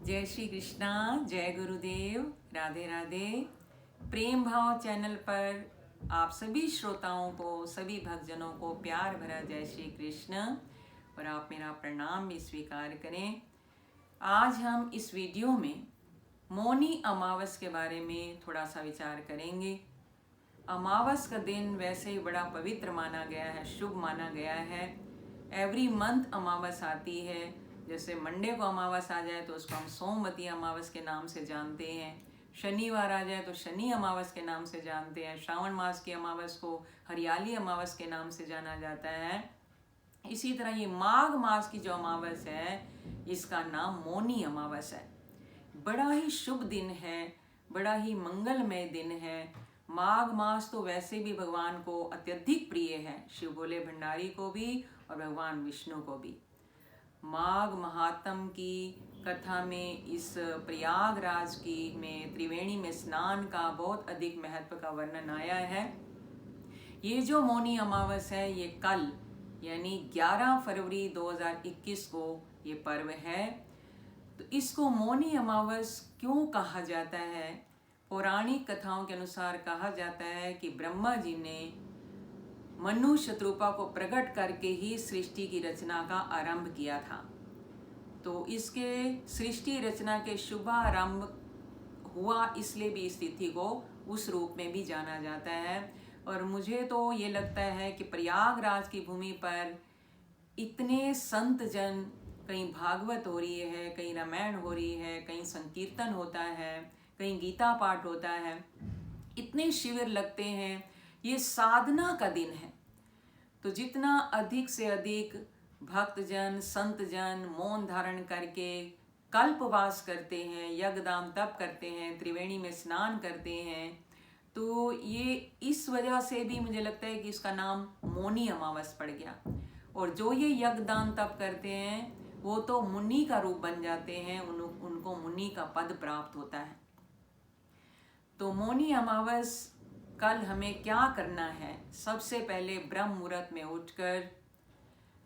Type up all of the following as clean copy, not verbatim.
जय श्री कृष्णा, जय गुरुदेव, राधे राधे। प्रेम भाव चैनल पर आप सभी श्रोताओं को, सभी भक्तजनों को प्यार भरा जय श्री कृष्ण और आप मेरा प्रणाम भी स्वीकार करें। आज हम इस वीडियो में मौनी अमावस के बारे में थोड़ा सा विचार करेंगे। अमावस का दिन वैसे ही बड़ा पवित्र माना गया है, शुभ माना गया है। एवरी मंथ अमावस आती है। जैसे मंडे को अमावस आ जाए तो उसको हम सोमवती अमावस के नाम से जानते हैं। शनिवार आ जाए तो शनि अमावस के नाम से जानते हैं। श्रावण मास की अमावस को हरियाली अमावस के नाम से जाना जाता है। इसी तरह ये माघ मास की जो अमावस है, इसका नाम मौनी अमावस है। बड़ा ही शुभ दिन है, बड़ा ही मंगलमय दिन है। माघ मास तो वैसे भी भगवान को अत्यधिक प्रिय है, शिव भोले भंडारी को भी और भगवान विष्णु को भी। माघ महात्म की कथा में इस प्रयागराज की में त्रिवेणी में स्नान का बहुत अधिक महत्व का वर्णन आया है। ये जो मौनी अमावस है, ये कल यानी 11 फरवरी 2021 को ये पर्व है। तो इसको मौनी अमावस क्यों कहा जाता है? पौराणिक कथाओं के अनुसार कहा जाता है कि ब्रह्मा जी ने मनु शत्रुपा को प्रकट करके ही सृष्टि की रचना का आरंभ किया था। तो इसके सृष्टि रचना के शुभारंभ हुआ, इसलिए भी इस तिथि को उस रूप में भी जाना जाता है। और मुझे तो ये लगता है कि प्रयागराज की भूमि पर इतने संत जन, कहीं भागवत हो रही है, कहीं रामायण हो रही है, कहीं संकीर्तन होता है, कहीं गीता पाठ होता है, इतने शिविर लगते हैं। ये साधना का दिन है। तो जितना अधिक से अधिक भक्तजन, संतजन मौन धारण करके कल्पवास करते हैं, यज्ञदान तप करते हैं, त्रिवेणी में स्नान करते हैं, तो ये इस वजह से भी मुझे लगता है कि इसका नाम मौनी अमावस पड़ गया। और जो ये यज्ञदान तप करते हैं वो तो मुनि का रूप बन जाते हैं, उनको मुनि का पद प्राप्त होता है। तो मौनी अमावस कल हमें क्या करना है? सबसे पहले ब्रह्म मुहूर्त में उठकर,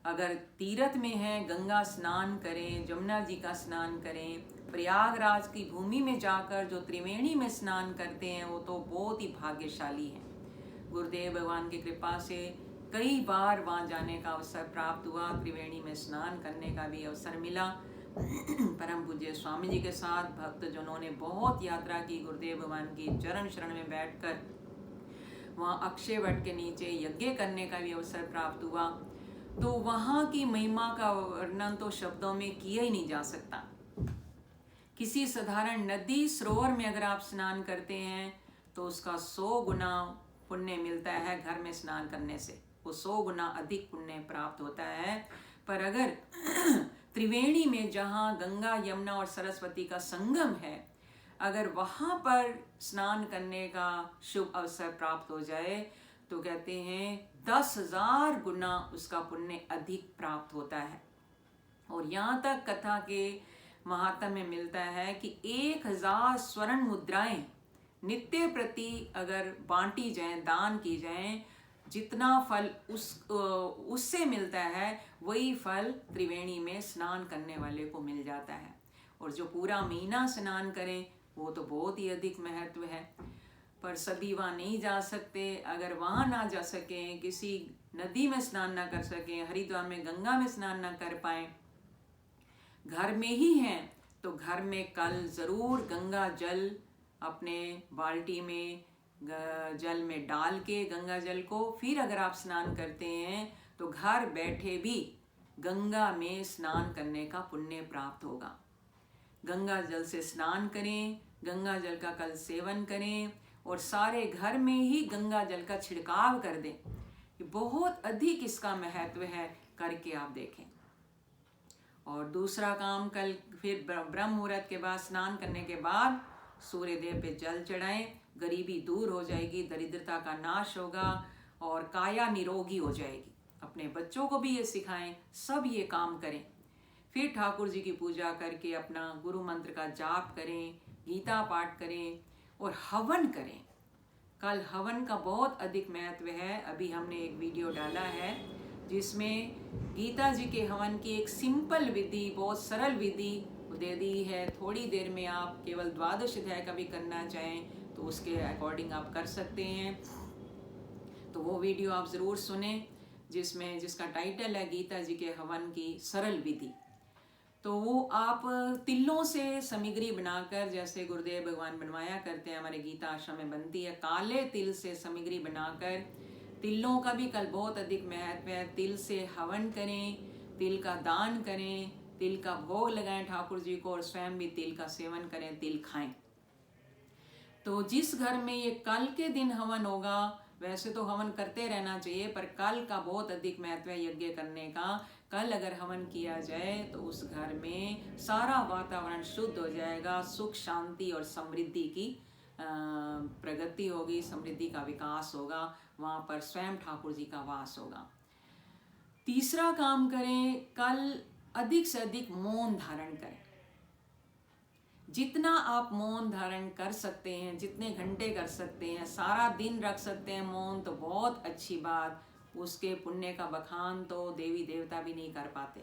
अगर तीर्थ में है, गंगा स्नान करें, जमुना जी का स्नान करें। प्रयागराज की भूमि में जाकर जो त्रिवेणी में स्नान करते हैं वो तो बहुत ही भाग्यशाली हैं। गुरुदेव भगवान की कृपा से कई बार वहाँ जाने का अवसर प्राप्त हुआ, त्रिवेणी में स्नान करने का भी अवसर मिला। परम पूज्य स्वामी जी के साथ भक्तजनों ने बहुत यात्रा की, गुरुदेव भगवान की चरण शरण में बैठकर वहाँ अक्षय वट के नीचे यज्ञ करने का भी अवसर प्राप्त हुआ। तो वहाँ की महिमा का वर्णन तो शब्दों में किया ही नहीं जा सकता। किसी साधारण नदी सरोवर में अगर आप स्नान करते हैं तो उसका 100 गुना पुण्य मिलता है घर में स्नान करने से, वो 100 गुना अधिक पुण्य प्राप्त होता है। पर अगर त्रिवेणी में जहाँ गंगा, यमुना और सरस्वती का संगम है, अगर वहाँ पर स्नान करने का शुभ अवसर प्राप्त हो जाए तो कहते हैं 10,000 गुना उसका पुण्य अधिक प्राप्त होता है। और यहाँ तक कथा के महात्म्य में मिलता है कि 1000 स्वर्ण मुद्राएं नित्य प्रति अगर बांटी जाएं, दान की जाएं, जितना फल उससे मिलता है वही फल त्रिवेणी में स्नान करने वाले को मिल जाता है। और जो पूरा महीना स्नान करें वो तो बहुत ही अधिक महत्व है। पर सभी वहाँ नहीं जा सकते। अगर वहाँ ना जा सकें, किसी नदी में स्नान ना कर सकें, हरिद्वार में गंगा में स्नान ना कर पाएं, घर में ही हैं, तो घर में कल ज़रूर गंगा जल अपने बाल्टी में जल में डाल के गंगा जल को, फिर अगर आप स्नान करते हैं तो घर बैठे भी गंगा में स्नान करने का पुण्य प्राप्त होगा। गंगा जल से स्नान करें, गंगा जल का कल सेवन करें और सारे घर में ही गंगा जल का छिड़काव कर दें। बहुत अधिक इसका महत्व है, करके आप देखें। और दूसरा काम, कल फिर ब्रह्म मुहूर्त के बाद स्नान करने के बाद सूर्य देव पे जल चढ़ाएं। गरीबी दूर हो जाएगी, दरिद्रता का नाश होगा और काया निरोगी हो जाएगी। अपने बच्चों को भी ये सिखाएं, सब ये काम करें। फिर ठाकुर जी की पूजा करके अपना गुरु मंत्र का जाप करें, गीता पाठ करें और हवन करें। कल हवन का बहुत अधिक महत्व है। अभी हमने एक वीडियो डाला है जिसमें गीता जी के हवन की एक सिंपल विधि, बहुत सरल विधि उदयदी है, थोड़ी देर में आप केवल द्वादश अध्याय का भी करना चाहें तो उसके अकॉर्डिंग आप कर सकते हैं। तो वो वीडियो आप ज़रूर सुने जिसका टाइटल है गीता जी के हवन की सरल विधि। तो वो आप तिलों से सामग्री बनाकर, जैसे गुरुदेव भगवान बनवाया करते हैं, हमारे गीता आश्रम में बनती है, काले तिल से सामग्री बनाकर, तिलों का भी कल बहुत अधिक महत्व है। तिल से हवन करें, तिल का दान करें, तिल का भोग लगाएं ठाकुर जी को और स्वयं भी तिल का सेवन करें, तिल खाएं। तो जिस घर में ये कल के दिन हवन होगा, वैसे तो हवन करते रहना चाहिए, पर कल का बहुत अधिक महत्व है यज्ञ करने का। कल अगर हवन किया जाए तो उस घर में सारा वातावरण शुद्ध हो जाएगा, सुख शांति और समृद्धि की प्रगति होगी, समृद्धि का विकास होगा, वहाँ पर स्वयं ठाकुर जी का वास होगा। तीसरा काम करें, कल अधिक से अधिक मौन धारण करें। जितना आप मौन धारण कर सकते हैं, जितने घंटे कर सकते हैं, सारा दिन रख सकते हैं मौन, तो बहुत अच्छी बात। उसके पुण्य का बखान तो देवी देवता भी नहीं कर पाते।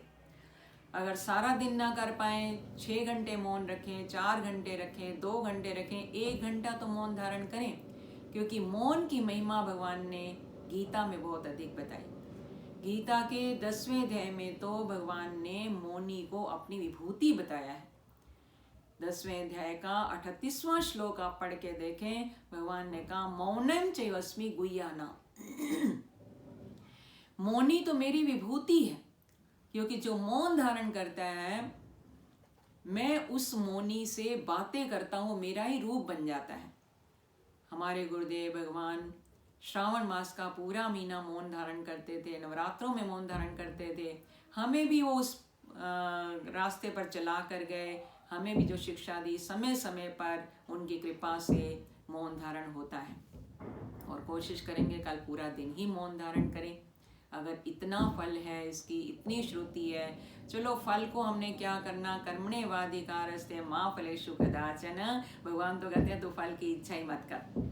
अगर सारा दिन ना कर पाए, 6 घंटे मौन रखें, 4 घंटे रखें, 2 घंटे रखें, 1 घंटा तो मौन धारण करें, क्योंकि मौन की महिमा भगवान ने गीता में बहुत अधिक बताई। गीता के 10वें अध्याय में तो भगवान ने मौनी को अपनी विभूति बताया है। 10वें अध्याय का 38वां श्लोक आप पढ़ के देखें, भगवान ने कहा मौनम चैवस्मि गुह्याना, मौनी तो मेरी विभूति है, क्योंकि जो मौन धारण करता है, मैं उस मौनी से बातें करता हूँ, मेरा ही रूप बन जाता है। हमारे गुरुदेव भगवान श्रावण मास का पूरा महीना मौन धारण करते थे, नवरात्रों में मौन धारण करते थे। हमें भी वो उस रास्ते पर चला कर गए, हमें भी जो शिक्षा दी, समय समय पर उनकी कृपा से मौन धारण होता है। और कोशिश करेंगे कल पूरा दिन ही मौन धारण करें। अगर इतना फल है, इसकी इतनी श्रुति है, चलो फल को हमने क्या करना, कर्मणे वाधिकारस्ते मां फलेषु कदाचन। भगवान तो कहते हैं तो फल की इच्छा ही मत कर।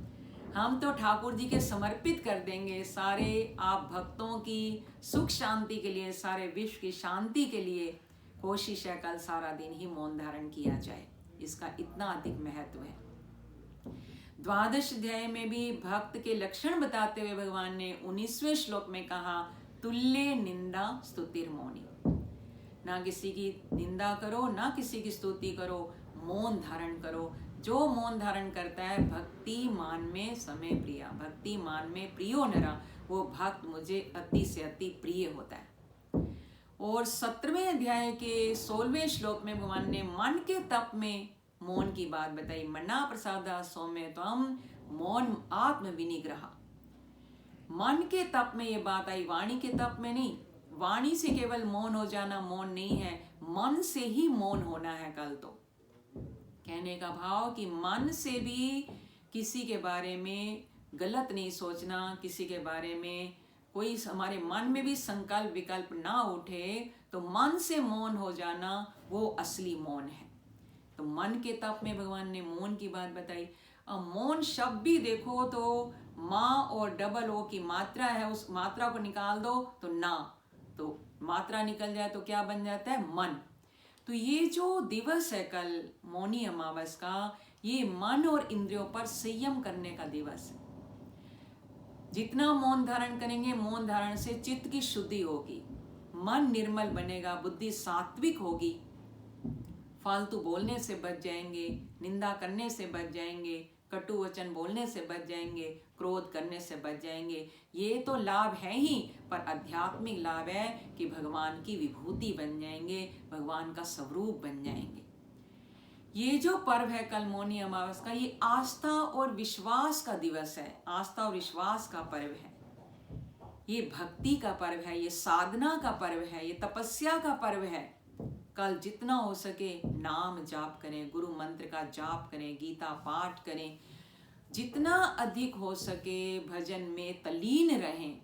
हम तो ठाकुर जी के समर्पित कर देंगे सारे आप भक्तों की सुख शांति के लिए, सारे विश्व की शांति के लिए। कोशिश है कल सारा दिन ही मौन धारण किया जाए, इसका इतना अधिक महत्व है। द्वादश अध्याय में भी भक्त के लक्षण बताते हुए भगवान ने 19वें श्लोक में कहा तुल्य निंदा स्तुतिर मौनी। ना किसी की निंदा करो, ना किसी की स्तुति करो, मौन धारण करो। जो मौन धारण करता है भक्ति मान में समय प्रिया, भक्ति मान में प्रियो नरा, वो भक्त मुझे अति से अति प्रिय होता है। और 17वें अध्याय के 16वें श्लोक में भगवान ने मन के तप में मौन की बात बताई। मना प्रसादा सौम्य त्वम मौन आत्म विनिग्रह। मन के तप में ये बात आई, वाणी के तप में नहीं। वाणी से केवल मौन हो जाना मौन नहीं है, मन से ही मौन होना है कल तो। कहने का भाव कि मन से भी किसी के बारे में गलत नहीं सोचना, किसी के बारे में कोई हमारे मन में भी संकल्प विकल्प ना उठे, तो मन से मौन हो जाना वो असली मौन है। तो मन के तप में भगवान ने मौन की बात बताई। अब मौन शब्द भी देखो तो माँ और डबल ओ की मात्रा है, उस मात्रा को निकाल दो तो ना, तो मात्रा निकल जाए तो क्या बन जाता है, मन। तो ये जो दिवस है कल मौनी अमावस का, ये मन और इंद्रियों पर संयम करने का दिवस है। जितना मौन धारण करेंगे, मौन धारण से चित्त की शुद्धि होगी, मन निर्मल बनेगा, बुद्धि सात्विक होगी, फालतू बोलने से बच जाएंगे, निंदा करने से बच जाएंगे, कटु वचन बोलने से बच जाएंगे, क्रोध करने से बच जाएंगे। ये तो लाभ है ही, पर आध्यात्मिक लाभ है कि भगवान की विभूति बन जाएंगे, भगवान का स्वरूप बन जाएंगे। ये जो पर्व है कल मौनी अमावस का, ये आस्था और विश्वास का दिवस है, आस्था और विश्वास का पर्व है। ये भक्ति का पर्व है, ये साधना का पर्व है, ये तपस्या का पर्व है। कल जितना हो सके नाम जाप करें, गुरु मंत्र का जाप करें, गीता पाठ करें, जितना अधिक हो सके भजन में तल्लीन रहें।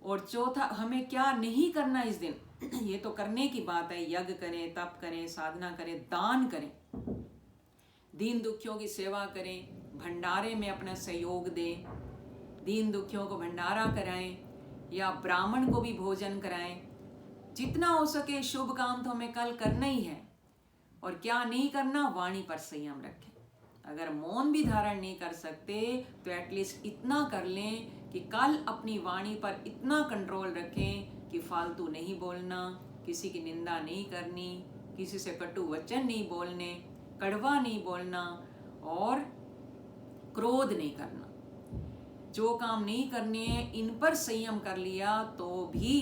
और चौथा, हमें क्या नहीं करना इस दिन, ये तो करने की बात है, यज्ञ करें, तप करें, साधना करें, दान करें, दीन दुखियों की सेवा करें, भंडारे में अपना सहयोग दें, दीन दुखियों को भंडारा कराएं या ब्राह्मण को भी भोजन कराएं। जितना हो सके शुभ काम तो हमें कल करना ही है। और क्या नहीं करना, वाणी पर संयम रखें। अगर मौन भी धारण नहीं कर सकते तो एटलीस्ट इतना कर लें कि कल अपनी वाणी पर इतना कंट्रोल रखें कि फालतू नहीं बोलना, किसी की निंदा नहीं करनी, किसी से कटु वचन नहीं बोलने, कड़वा नहीं बोलना और क्रोध नहीं करना। जो काम नहीं करने हैं इन पर संयम कर लिया तो भी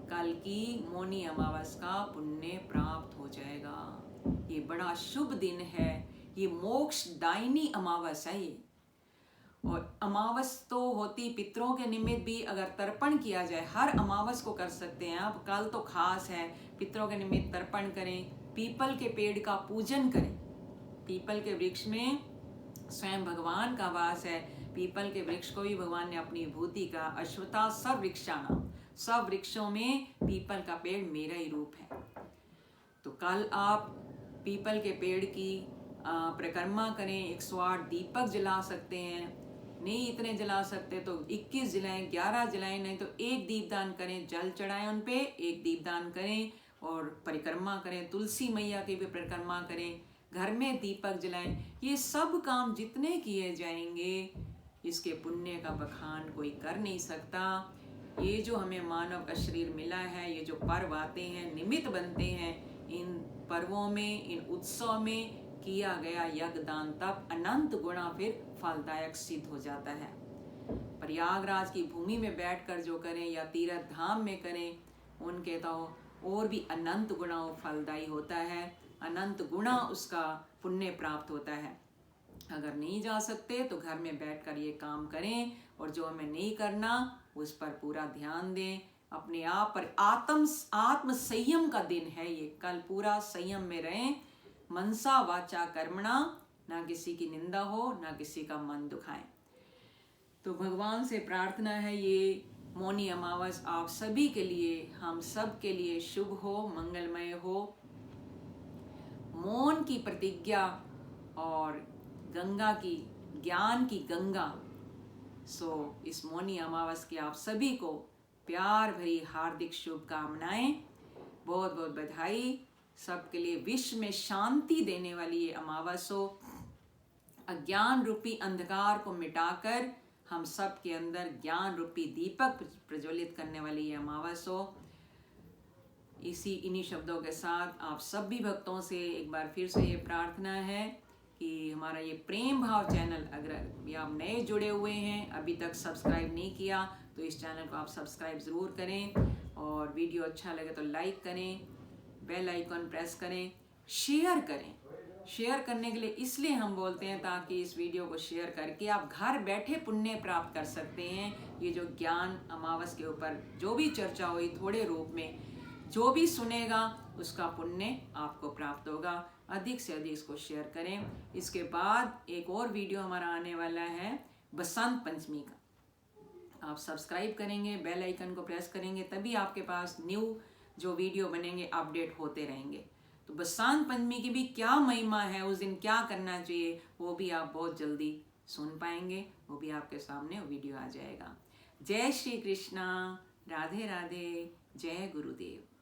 कल की मौनी अमावस का पुण्य प्राप्त हो जाएगा। ये बड़ा शुभ दिन है, ये मोक्षदायिनी अमावस है ये। और अमावस तो होती पितरों के निमित्त भी, अगर तर्पण किया जाए, हर अमावस को कर सकते हैं आप, कल तो खास है, पितरों के निमित्त तर्पण करें, पीपल के पेड़ का पूजन करें। पीपल के वृक्ष में स्वयं भगवान का वास है। पीपल के वृक्ष को भी भगवान ने अपनी विभूति का, अश्वत्था सब वृक्षाणाम, सब वृक्षों में पीपल का पेड़ मेरा ही रूप है। तो कल आप पीपल के पेड़ की परिक्रमा करें, 108 दीपक जला सकते हैं, नहीं इतने जला सकते तो 21 जलाएं, 11 जलाएं, नहीं तो एक दीपदान करें, जल चढ़ाएं उन पे, एक दीपदान करें और परिक्रमा करें, तुलसी मैया की भी परिक्रमा करें, घर में दीपक जलाएं। ये सब काम जितने किए जाएंगे इसके पुण्य का बखान कोई कर नहीं सकता। ये जो हमें मानव का शरीर मिला है, ये जो पर्व आते हैं, निमित्त बनते हैं, इन पर्वों में, इन उत्सव में किया गया यज्ञ दान तप अनंत गुणा फिर फलदायक सिद्ध हो जाता है। प्रयागराज की भूमि में बैठकर जो करें या तीर्थ धाम में करें, उनके तो और भी अनंत गुणा फलदायी होता है, अनंत गुणा उसका पुण्य प्राप्त होता है। अगर नहीं जा सकते तो घर में बैठकर ये काम करें, और जो हमें नहीं करना उस पर पूरा ध्यान दें, अपने आप पर आत्म संयम का दिन है ये। कल पूरा संयम में रहें, मनसा वाचा कर्मणा, ना किसी की निंदा हो, ना किसी का मन दुखाएं। तो भगवान से प्रार्थना है ये मौनी अमावस आप सभी के लिए, हम सब के लिए शुभ हो, मंगलमय हो। मौन की प्रतिज्ञा और गंगा की, ज्ञान की गंगा। इस मौनी अमावस की आप सभी को प्यार भरी हार्दिक शुभकामनाएं, बहुत बहुत बधाई। सबके लिए विश्व में शांति देने वाली ये अमावस हो, अज्ञान रूपी अंधकार को मिटाकर हम सब के अंदर ज्ञान रूपी दीपक प्रज्वलित करने वाली ये अमावस हो। इन्हीं शब्दों के साथ आप सभी भक्तों से एक बार फिर से ये प्रार्थना है कि हमारा ये प्रेम भाव चैनल, अगर आप नए जुड़े हुए हैं, अभी तक सब्सक्राइब नहीं किया तो इस चैनल को आप सब्सक्राइब ज़रूर करें, और वीडियो अच्छा लगे तो लाइक करें, बेल आइकन प्रेस करें, शेयर करें। शेयर करने के लिए इसलिए हम बोलते हैं ताकि इस वीडियो को शेयर करके आप घर बैठे पुण्य प्राप्त कर सकते हैं। ये जो ज्ञान अमावस के ऊपर जो भी चर्चा हुई थोड़े रूप में, जो भी सुनेगा उसका पुण्य आपको प्राप्त होगा। अधिक से अधिक इसको शेयर करें। इसके बाद एक और वीडियो हमारा आने वाला है बसंत पंचमी का। आप सब्सक्राइब करेंगे, बेल आइकन को प्रेस करेंगे, तभी आपके पास न्यू जो वीडियो बनेंगे अपडेट होते रहेंगे। तो बसंत पंचमी की भी क्या महिमा है, उस दिन क्या करना चाहिए, वो भी आप बहुत जल्दी सुन पाएंगे, वो भी आपके सामने वीडियो आ जाएगा। जय श्री कृष्णा, राधे राधे, जय गुरुदेव।